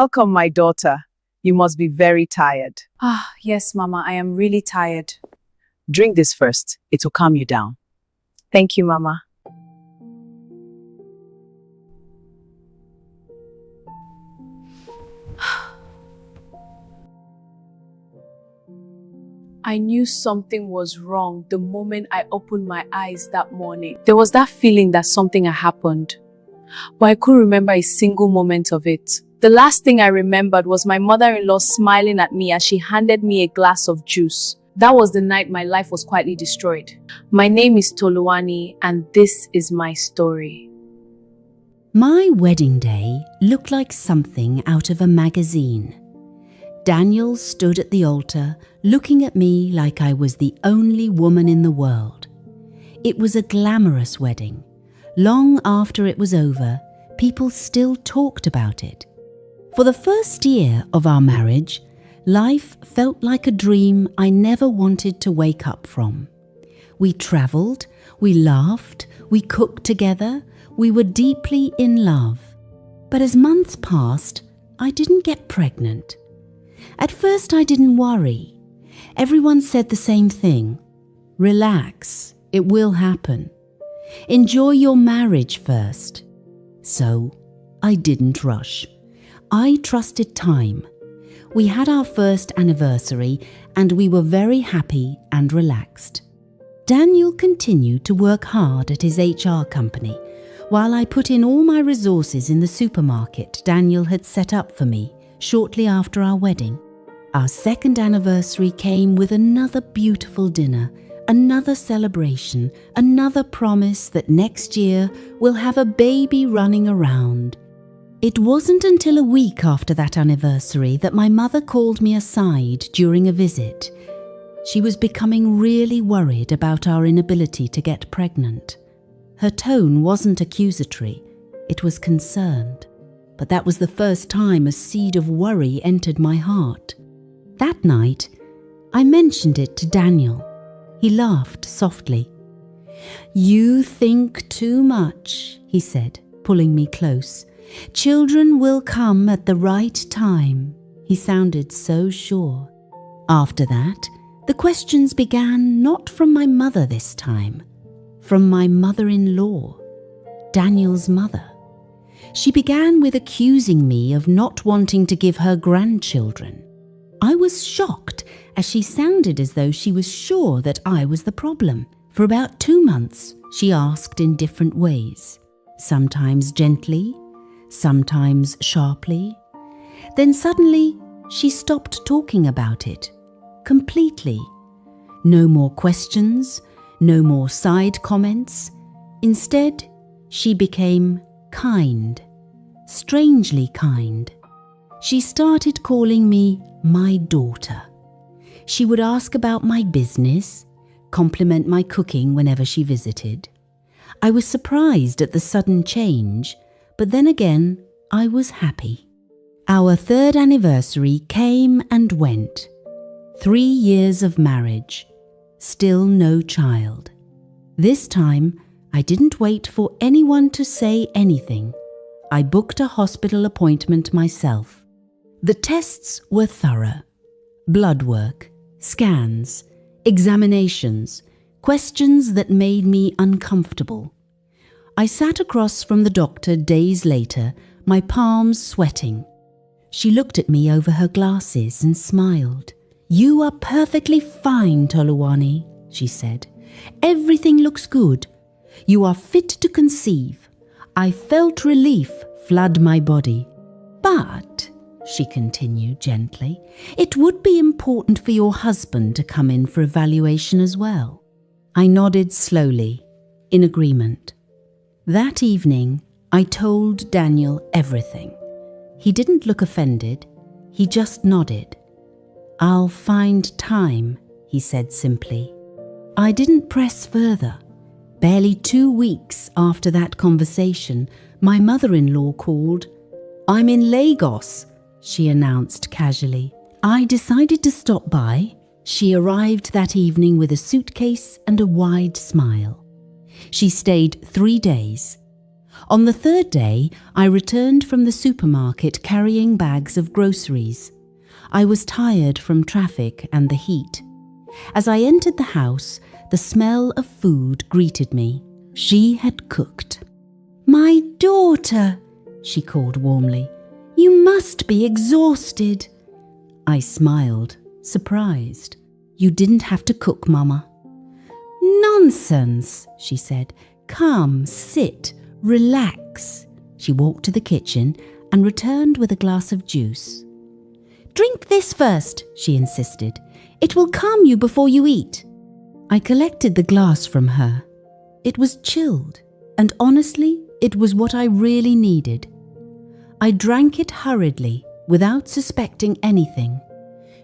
Welcome, my daughter. You must be very tired. Yes, Mama, I am really tired. Drink this first. It will calm you down. Thank you, Mama. I knew something was wrong the moment I opened my eyes that morning. There was that feeling that something had happened, but I couldn't remember a single moment of it. The last thing I remembered was my mother-in-law smiling at me as she handed me a glass of juice. That was the night my life was quietly destroyed. My name is Toluwani, and this is my story. My wedding day looked like something out of a magazine. Daniel stood at the altar, looking at me like I was the only woman in the world. It was a glamorous wedding. Long after it was over, people still talked about it. For the first year of our marriage, life felt like a dream I never wanted to wake up from. We travelled, we laughed, we cooked together, we were deeply in love. But as months passed, I didn't get pregnant. At first I didn't worry. Everyone said the same thing. Relax, it will happen. Enjoy your marriage first. So I didn't rush. I trusted time. We had our first anniversary and we were very happy and relaxed. Daniel continued to work hard at his HR company while I put in all my resources in the supermarket Daniel had set up for me shortly after our wedding. Our second anniversary came with another beautiful dinner, another celebration, another promise that next year we'll have a baby running around. It wasn't until a week after that anniversary that my mother called me aside during a visit. She was becoming really worried about our inability to get pregnant. Her tone wasn't accusatory, it was concerned. But that was the first time a seed of worry entered my heart. That night, I mentioned it to Daniel. He laughed softly. "You think too much," he said, pulling me close. "Children will come at the right time." He sounded so sure. After that, the questions began not from my mother this time, from my mother-in-law, Daniel's mother. She began with accusing me of not wanting to give her grandchildren. I was shocked as she sounded as though she was sure that I was the problem. For about 2 months, she asked in different ways, sometimes gently, sometimes sharply. Then suddenly, she stopped talking about it, completely. No more questions, no more side comments. Instead, she became kind, strangely kind. She started calling me my daughter. She would ask about my business, compliment my cooking whenever she visited. I was surprised at the sudden change, but then again, I was happy. Our third anniversary came and went. 3 years of marriage, still no child. This time, I didn't wait for anyone to say anything. I booked a hospital appointment myself. The tests were thorough. Blood work, scans, examinations, questions that made me uncomfortable. I sat across from the doctor days later, my palms sweating. She looked at me over her glasses and smiled. "You are perfectly fine, Toluwani," she said. "Everything looks good. You are fit to conceive." I felt relief flood my body. "But," she continued gently, "it would be important for your husband to come in for evaluation as well." I nodded slowly, in agreement. That evening, I told Daniel everything. He didn't look offended, he just nodded. "I'll find time," he said simply. I didn't press further. Barely 2 weeks after that conversation, my mother-in-law called. "I'm in Lagos," she announced casually. I decided to stop by. She arrived that evening with a suitcase and a wide smile. She stayed 3 days. On the third day, I returned from the supermarket carrying bags of groceries. I was tired from traffic and the heat. As I entered the house, the smell of food greeted me. She had cooked. "My daughter," she called warmly. "You must be exhausted." I smiled, surprised. "You didn't have to cook, Mama." "Nonsense," she said. "Come, sit, relax." She walked to the kitchen and returned with a glass of juice. "Drink this first," she insisted. "It will calm you before you eat." I collected the glass from her. It was chilled, and honestly, it was what I really needed. I drank it hurriedly, without suspecting anything.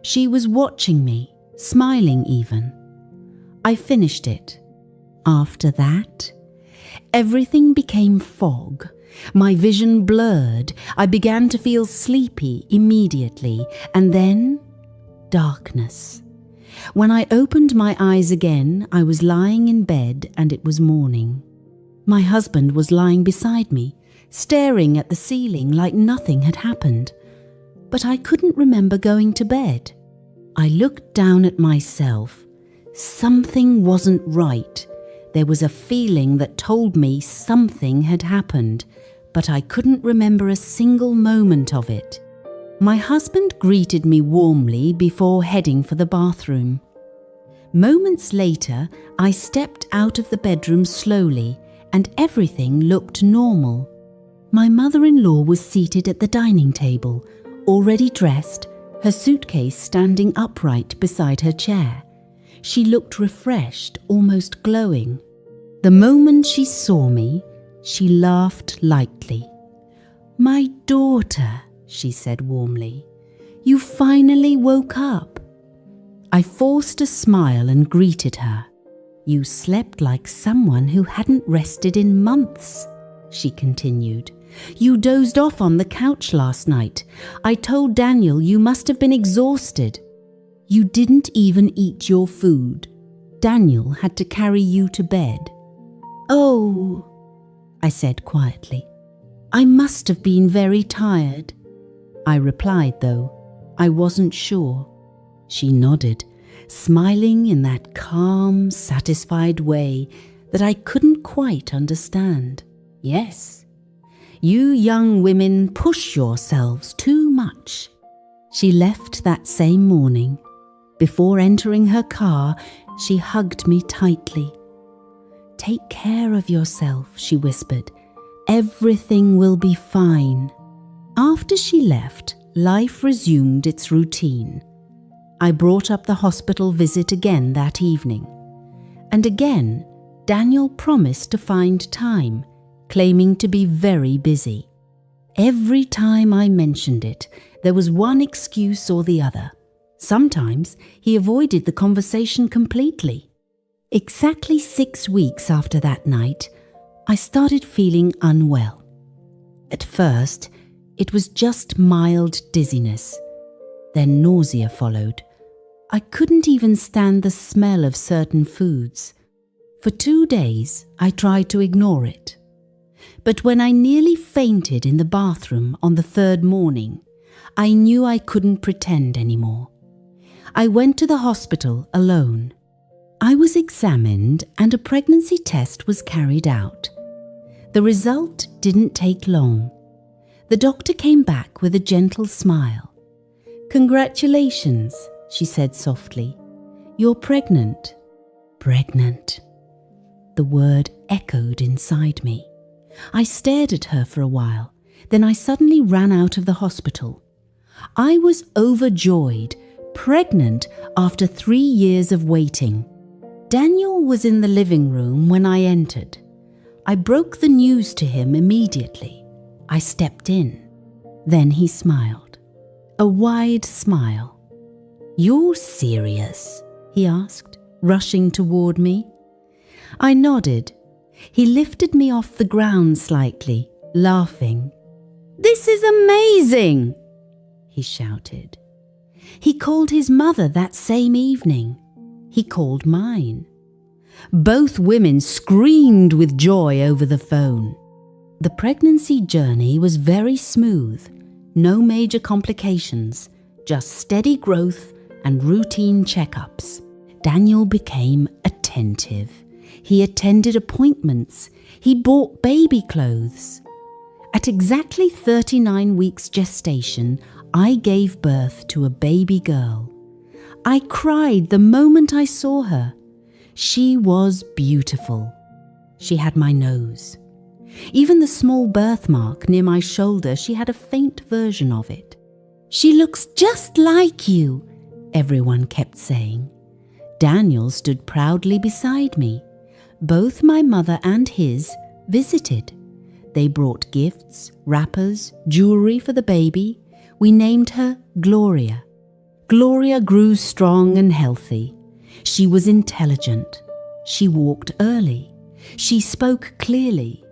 She was watching me, smiling even. I finished it. After that, everything became fog. My vision blurred. I began to feel sleepy immediately, and then darkness. When I opened my eyes again, I was lying in bed and it was morning. My husband was lying beside me, staring at the ceiling like nothing had happened. But I couldn't remember going to bed. I looked down at myself. Something wasn't right. There was a feeling that told me something had happened, but I couldn't remember a single moment of it. My husband greeted me warmly before heading for the bathroom. Moments later, I stepped out of the bedroom slowly, and everything looked normal. My mother-in-law was seated at the dining table, already dressed, her suitcase standing upright beside her chair. She looked refreshed, almost glowing. The moment she saw me, she laughed lightly. "My daughter," she said warmly, "you finally woke up." I forced a smile and greeted her. "You slept like someone who hadn't rested in months," she continued. "You dozed off on the couch last night. I told Daniel you must have been exhausted. You didn't even eat your food. Daniel had to carry you to bed." "Oh," I said quietly. "I must have been very tired." I replied, though I wasn't sure. She nodded, smiling in that calm, satisfied way that I couldn't quite understand. "Yes, you young women push yourselves too much." She left that same morning. Before entering her car, she hugged me tightly. "Take care of yourself," she whispered. "Everything will be fine." After she left, life resumed its routine. I brought up the hospital visit again that evening. And again, Daniel promised to find time, claiming to be very busy. Every time I mentioned it, there was one excuse or the other. Sometimes he avoided the conversation completely. Exactly 6 weeks after that night, I started feeling unwell. At first, it was just mild dizziness. Then nausea followed. I couldn't even stand the smell of certain foods. For 2 days, I tried to ignore it. But when I nearly fainted in the bathroom on the 3rd morning, I knew I couldn't pretend anymore. I went to the hospital alone. I was examined and a pregnancy test was carried out. The result didn't take long. The doctor came back with a gentle smile. "Congratulations," she said softly. "You're pregnant." Pregnant. The word echoed inside me. I stared at her for a while, then I suddenly ran out of the hospital. I was overjoyed, pregnant after 3 years of waiting. Daniel was in the living room when I entered. I broke the news to him immediately. I stepped in. Then he smiled. A wide smile. "You're serious?" he asked, rushing toward me. I nodded. He lifted me off the ground slightly, laughing. "This is amazing!" he shouted. He called his mother that same evening. He called mine. Both women screamed with joy over the phone. The pregnancy journey was very smooth, no major complications, just steady growth and routine checkups. Daniel became attentive. He attended appointments. He bought baby clothes. At exactly 39 weeks gestation, I gave birth to a baby girl. I cried the moment I saw her. She was beautiful. She had my nose. Even the small birthmark near my shoulder, she had a faint version of it. "She looks just like you," everyone kept saying. Daniel stood proudly beside me. Both my mother and his visited. They brought gifts, wrappers, jewelry for the baby. We named her Gloria. Gloria grew strong and healthy. She was intelligent. She walked early. She spoke clearly.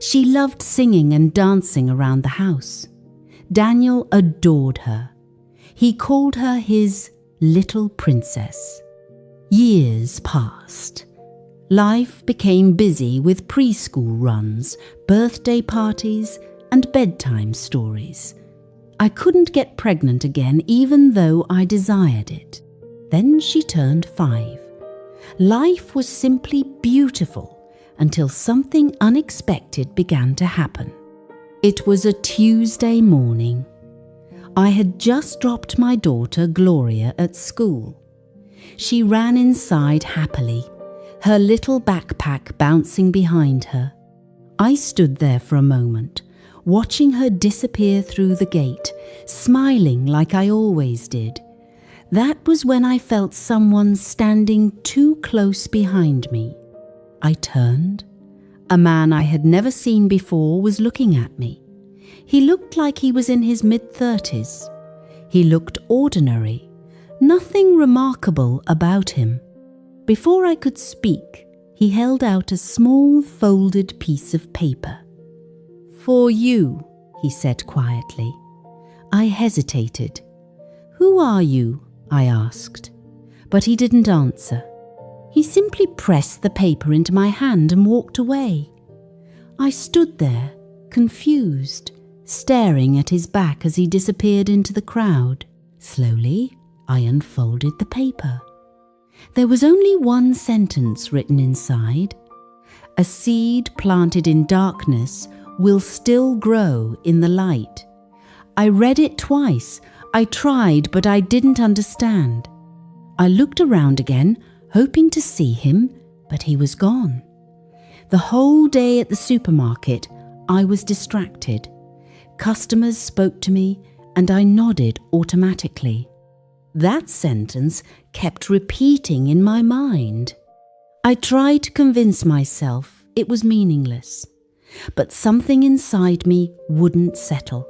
She loved singing and dancing around the house. Daniel adored her. He called her his little princess. Years passed. Life became busy with preschool runs, birthday parties, and bedtime stories. I couldn't get pregnant again even though I desired it. Then she turned 5. Life was simply beautiful until something unexpected began to happen. It was a Tuesday morning. I had just dropped my daughter Gloria at school. She ran inside happily, her little backpack bouncing behind her. I stood there for a moment, watching her disappear through the gate, smiling like I always did. That was when I felt someone standing too close behind me. I turned. A man I had never seen before was looking at me. He looked like he was in his mid-30s. He looked ordinary, nothing remarkable about him. Before I could speak, he held out a small folded piece of paper. "For you," he said quietly. I hesitated. "Who are you?" I asked. But he didn't answer. He simply pressed the paper into my hand and walked away. I stood there, confused, staring at his back as he disappeared into the crowd. Slowly, I unfolded the paper. There was only one sentence written inside. "A seed planted in darkness will still grow in the light." I read it twice. I tried, but I didn't understand. I looked around again, hoping to see him, but he was gone. The whole day at the supermarket, I was distracted. Customers spoke to me, and I nodded automatically. That sentence kept repeating in my mind. I tried to convince myself it was meaningless, but something inside me wouldn't settle.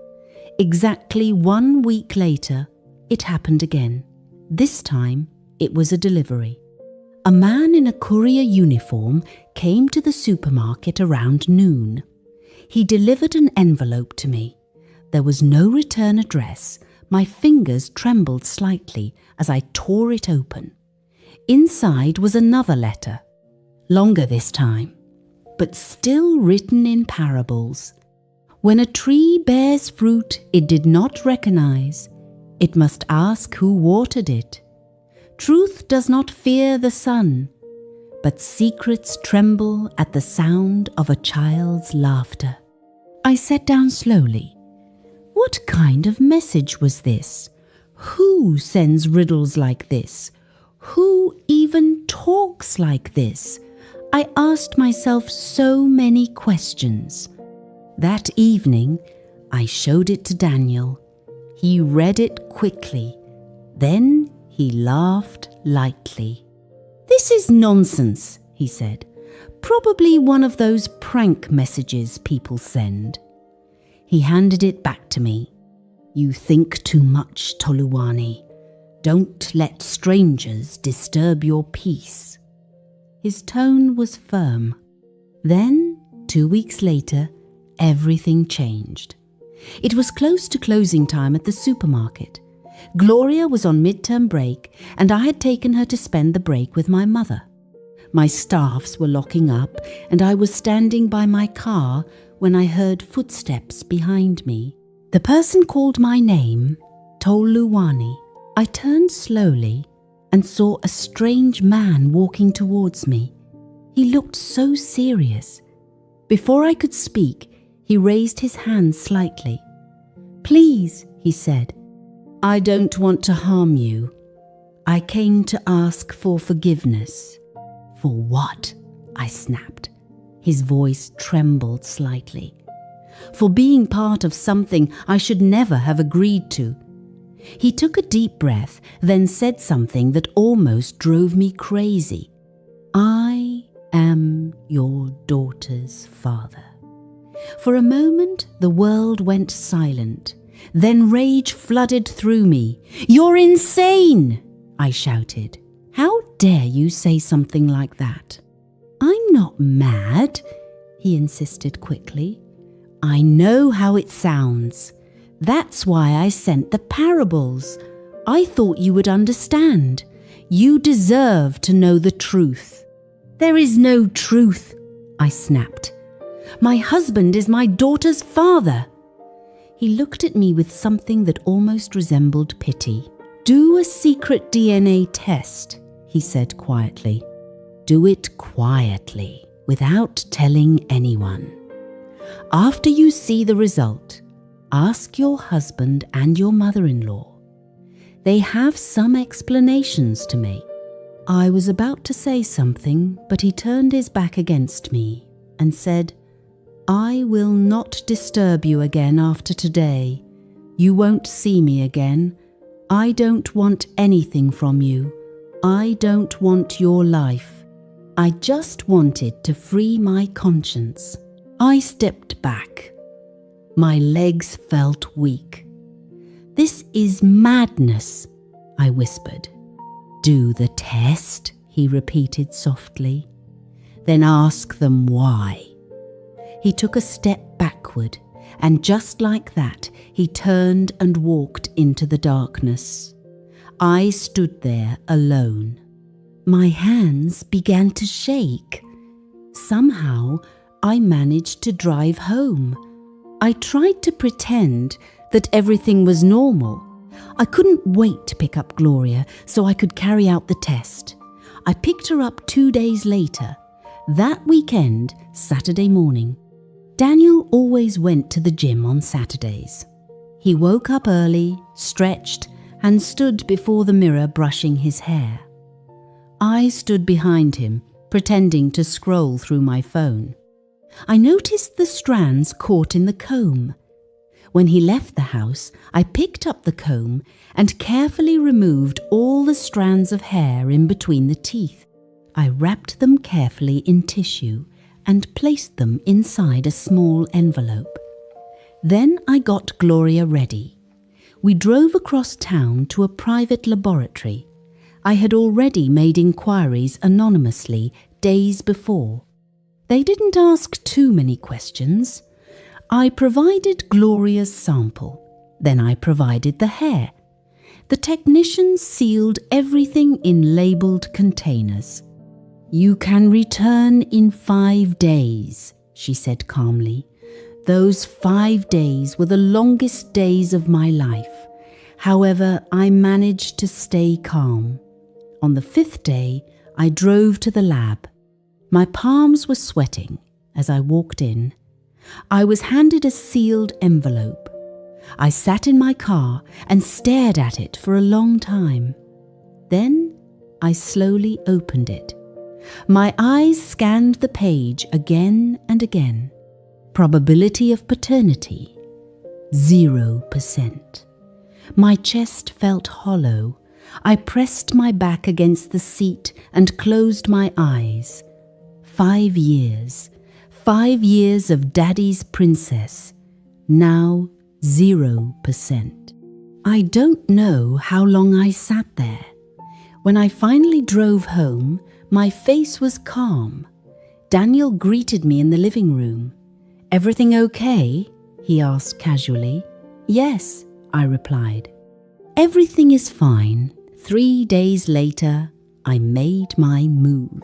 Exactly 1 week later, it happened again. This time, it was a delivery. A man in a courier uniform came to the supermarket around noon. He delivered an envelope to me. There was no return address. My fingers trembled slightly as I tore it open. Inside was another letter, longer this time, but still written in parables. When a tree bears fruit it did not recognize, it must ask who watered it. Truth does not fear the sun, but secrets tremble at the sound of a child's laughter. I sat down slowly. What kind of message was this? Who sends riddles like this? Who even talks like this? I asked myself so many questions. That evening, I showed it to Daniel. He read it quickly. Then he laughed lightly. "This is nonsense," he said. "Probably one of those prank messages people send." He handed it back to me. "You think too much, Toluwani. Don't let strangers disturb your peace." His tone was firm. Then, 2 weeks later, everything changed. It was close to closing time at the supermarket. Gloria was on midterm break, and I had taken her to spend the break with my mother. My staffs were locking up, and I was standing by my car when I heard footsteps behind me. The person called my name, Toluwani. I turned slowly and saw a strange man walking towards me. He looked so serious. Before I could speak, he raised his hand slightly. "Please," he said, "I don't want to harm you. I came to ask for forgiveness." "For what?" I snapped. His voice trembled slightly. "For being part of something I should never have agreed to." He took a deep breath, then said something that almost drove me crazy. "I am your daughter's father." For a moment, the world went silent. Then rage flooded through me. "You're insane!" I shouted. "How dare you say something like that?" "I'm not mad," he insisted quickly. "I know how it sounds. That's why I sent the parables. I thought you would understand. You deserve to know the truth." "There is no truth," I snapped. "My husband is my daughter's father." He looked at me with something that almost resembled pity. "Do a secret DNA test," he said quietly. "Do it quietly, without telling anyone. After you see the result, ask your husband and your mother-in-law. They have some explanations to make." I was about to say something, but he turned his back against me and said, "I will not disturb you again after today. You won't see me again. I don't want anything from you. I don't want your life. I just wanted to free my conscience." I stepped back. My legs felt weak. "This is madness," I whispered. "Do the test," he repeated softly. "Then ask them why." He took a step backward, and just like that, he turned and walked into the darkness. I stood there alone. My hands began to shake. Somehow, I managed to drive home. I tried to pretend that everything was normal. I couldn't wait to pick up Gloria so I could carry out the test. I picked her up 2 days later. That weekend, Saturday morning. Daniel always went to the gym on Saturdays. He woke up early, stretched, and stood before the mirror brushing his hair. I stood behind him, pretending to scroll through my phone. I noticed the strands caught in the comb. When he left the house, I picked up the comb and carefully removed all the strands of hair in between the teeth. I wrapped them carefully in tissue and placed them inside a small envelope. Then I got Gloria ready. We drove across town to a private laboratory. I had already made inquiries anonymously days before. They didn't ask too many questions. I provided Gloria's sample. Then I provided the hair. The technicians sealed everything in labelled containers. "You can return in 5 days," she said calmly. Those 5 days were the longest days of my life. However, I managed to stay calm. On the 5th day, I drove to the lab. My palms were sweating as I walked in. I was handed a sealed envelope. I sat in my car and stared at it for a long time. Then I slowly opened it. My eyes scanned the page again and again. Probability of paternity, 0%. My chest felt hollow. I pressed my back against the seat and closed my eyes. 5 years. 5 years of Daddy's princess. Now 0%. I don't know how long I sat there. When I finally drove home, my face was calm. Daniel greeted me in the living room. "Everything okay?" he asked casually. "Yes," I replied. "Everything is fine." 3 days later, I made my move.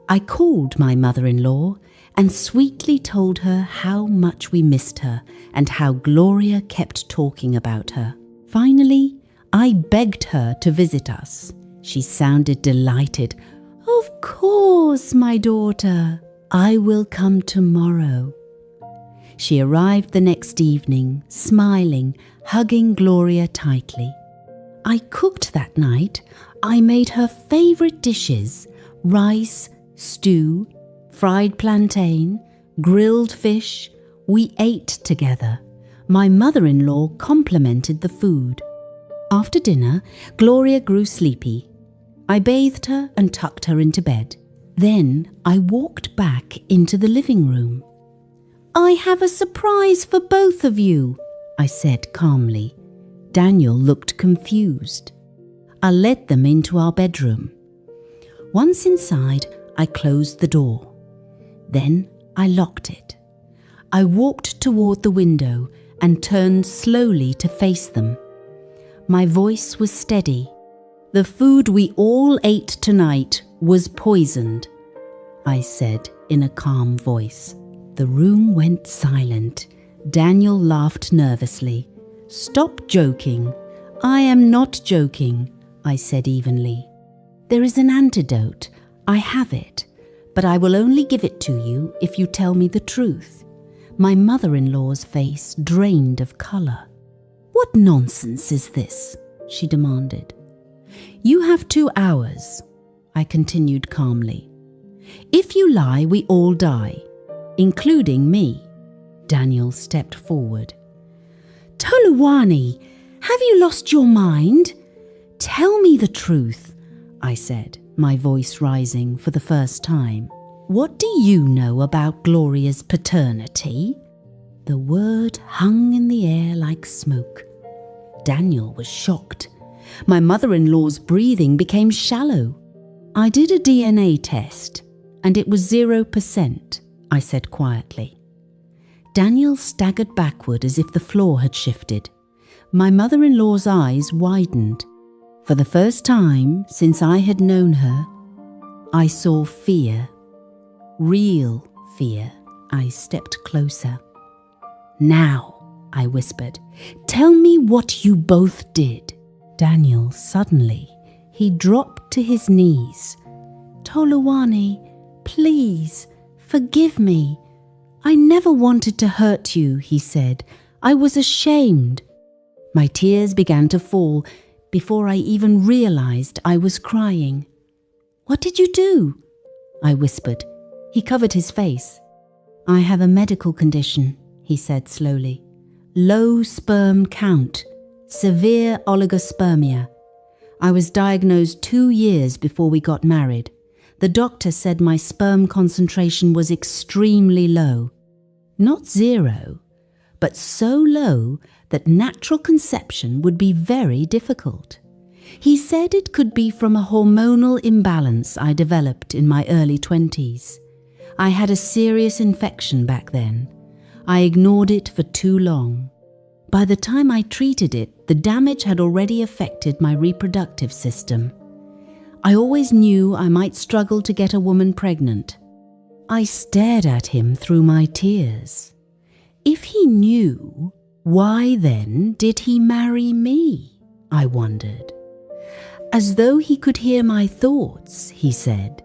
I called my mother-in-law and sweetly told her how much we missed her and how Gloria kept talking about her. Finally, I begged her to visit us. She sounded delighted. "Of course, my daughter. I will come tomorrow." She arrived the next evening, smiling, hugging Gloria tightly. I cooked that night. I made her favourite dishes: rice, stew, fried plantain, grilled fish. We ate together. My mother-in-law complimented the food. After dinner, Gloria grew sleepy. I bathed her and tucked her into bed. Then I walked back into the living room. "I have a surprise for both of you," I said calmly. Daniel looked confused. I led them into our bedroom. Once inside, I closed the door. Then I locked it. I walked toward the window and turned slowly to face them. My voice was steady. "The food we all ate tonight was poisoned," I said in a calm voice. The room went silent. Daniel laughed nervously. "Stop joking." "I am not joking," I said evenly. "There is an antidote. I have it, but I will only give it to you if you tell me the truth." My mother-in-law's face drained of colour. "What nonsense is this?" she demanded. "You have 2 hours," I continued calmly. "If you lie, we all die, including me." Daniel stepped forward. "Toluwani, have you lost your mind? Tell me the truth," I said, my voice rising for the first time. "What do you know about Gloria's paternity?" The word hung in the air like smoke. Daniel was shocked. My mother-in-law's breathing became shallow. "I did a DNA test, and it was 0%, I said quietly. Daniel staggered backward as if the floor had shifted. My mother-in-law's eyes widened. For the first time since I had known her, I saw fear. Real fear. I stepped closer. "Now," I whispered, "tell me what you both did." Daniel, suddenly, he dropped to his knees. "Toluwani, please, forgive me. I never wanted to hurt you," he said. "I was ashamed." My tears began to fall before I even realized I was crying. "What did you do?" I whispered. He covered his face. "I have a medical condition," he said slowly. "Low sperm count, severe oligospermia. I was diagnosed 2 years before we got married. The doctor said my sperm concentration was extremely low. Not 0, but so low that natural conception would be very difficult. He said it could be from a hormonal imbalance I developed in my early 20s. I had a serious infection back then. I ignored it for too long. By the time I treated it, the damage had already affected my reproductive system. I always knew I might struggle to get a woman pregnant. I stared at him through my tears. If he knew, why then did he marry me? I wondered. As though he could hear my thoughts, he said,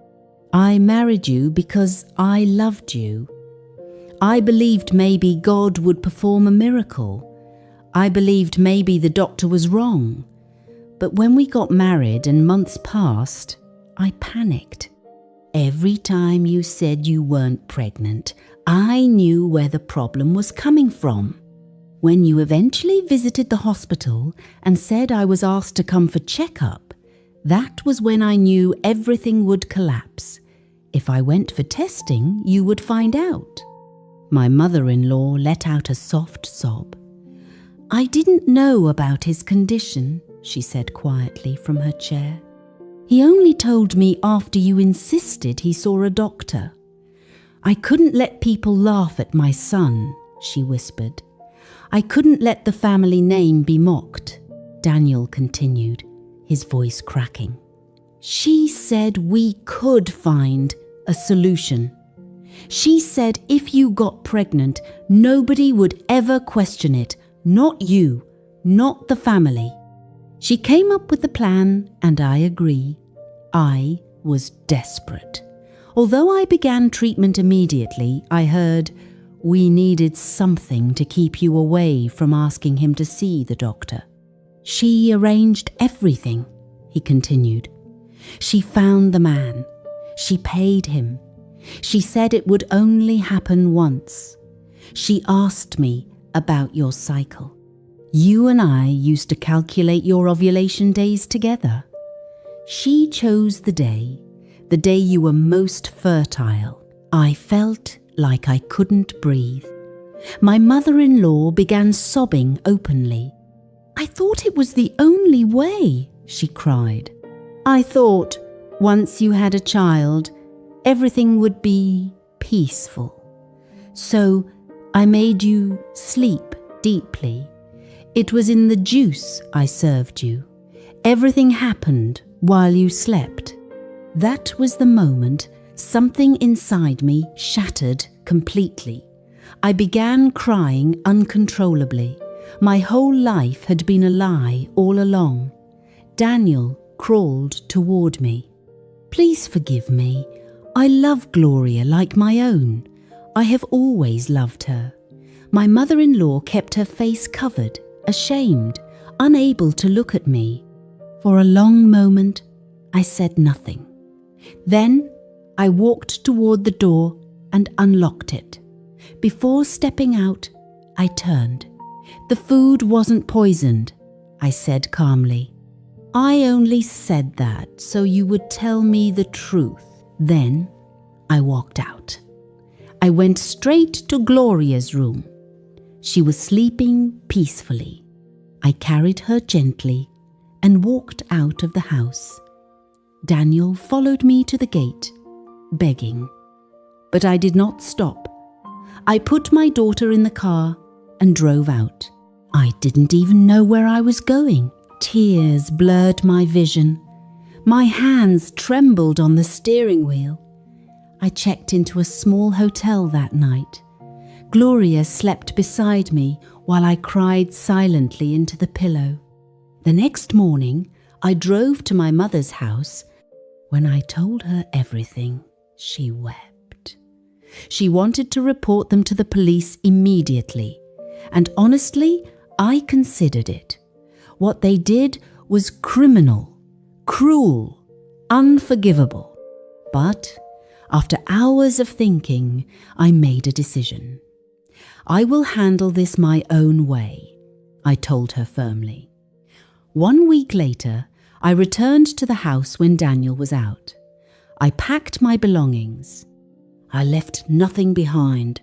"I married you because I loved you. I believed maybe God would perform a miracle. I believed maybe the doctor was wrong. But when we got married and months passed, I panicked. Every time you said you weren't pregnant, I knew where the problem was coming from. When you eventually visited the hospital and said I was asked to come for checkup, that was when I knew everything would collapse. If I went for testing, you would find out." My mother-in-law let out a soft sob. "I didn't know about his condition," she said quietly from her chair. "He only told me after you insisted he saw a doctor. I couldn't let people laugh at my son," she whispered. "I couldn't let the family name be mocked," Daniel continued, his voice cracking. "She said we could find a solution. She said if you got pregnant, nobody would ever question it. Not you, not the family. She came up with the plan, and I agree. I was desperate. Although I began treatment immediately, I heard we needed something to keep you away from asking him to see the doctor. She arranged everything, he continued. She found the man. She paid him. She said it would only happen once. She asked me about your cycle. You and I used to calculate your ovulation days together. She chose the day you were most fertile. I felt like I couldn't breathe. My mother-in-law began sobbing openly. I thought it was the only way, she cried. I thought once you had a child, everything would be peaceful. So I made you sleep deeply. It was in the juice I served you. Everything happened while you slept. That was the moment something inside me shattered completely. I began crying uncontrollably. My whole life had been a lie all along. Daniel crawled toward me. Please forgive me. I love Gloria like my own. I have always loved her. My mother-in-law kept her face covered, ashamed, unable to look at me. For a long moment, I said nothing. Then I walked toward the door and unlocked it. Before stepping out, I turned. The food wasn't poisoned, I said calmly. I only said that so you would tell me the truth. Then I walked out. I went straight to Gloria's room. She was sleeping peacefully. I carried her gently and walked out of the house. Daniel followed me to the gate, begging. But I did not stop. I put my daughter in the car and drove out. I didn't even know where I was going. Tears blurred my vision. My hands trembled on the steering wheel. I checked into a small hotel that night. Gloria slept beside me while I cried silently into the pillow. The next morning, I drove to my mother's house. When I told her everything, she wept. She wanted to report them to the police immediately, and honestly, I considered it. What they did was criminal, cruel, unforgivable. But after hours of thinking, I made a decision. I will handle this my own way, I told her firmly. 1 week later, I returned to the house when Daniel was out. I packed my belongings. I left nothing behind.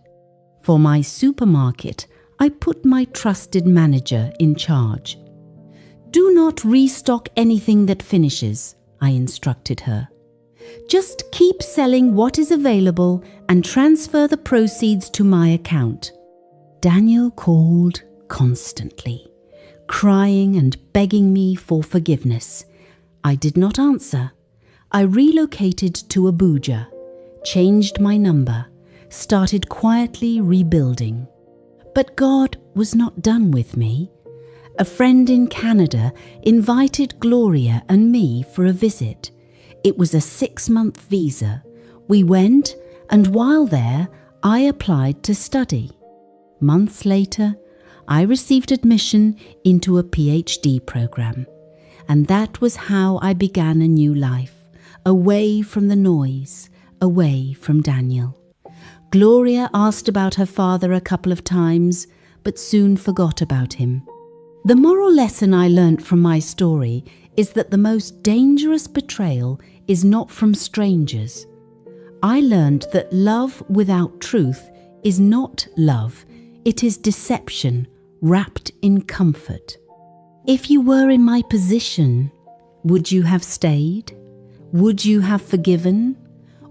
For my supermarket, I put my trusted manager in charge. Do not restock anything that finishes, I instructed her. Just keep selling what is available and transfer the proceeds to my account. Daniel called constantly, crying and begging me for forgiveness. I did not answer. I relocated to Abuja, changed my number, started quietly rebuilding. But God was not done with me. A friend in Canada invited Gloria and me for a visit. It was a 6-month visa. We went, and while there, I applied to study. Months later, I received admission into a PhD program. And that was how I began a new life, away from the noise, away from Daniel. Gloria asked about her father a couple of times, but soon forgot about him. The moral lesson I learnt from my story is that the most dangerous betrayal is not from strangers. I learned that love without truth is not love, it is deception wrapped in comfort. If you were in my position, would you have stayed? Would you have forgiven?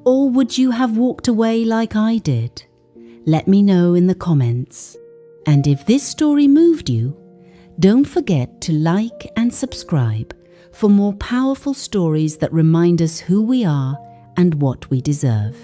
Or would you have walked away like I did? Let me know in the comments. And if this story moved you, don't forget to like and subscribe for more powerful stories that remind us who we are and what we deserve.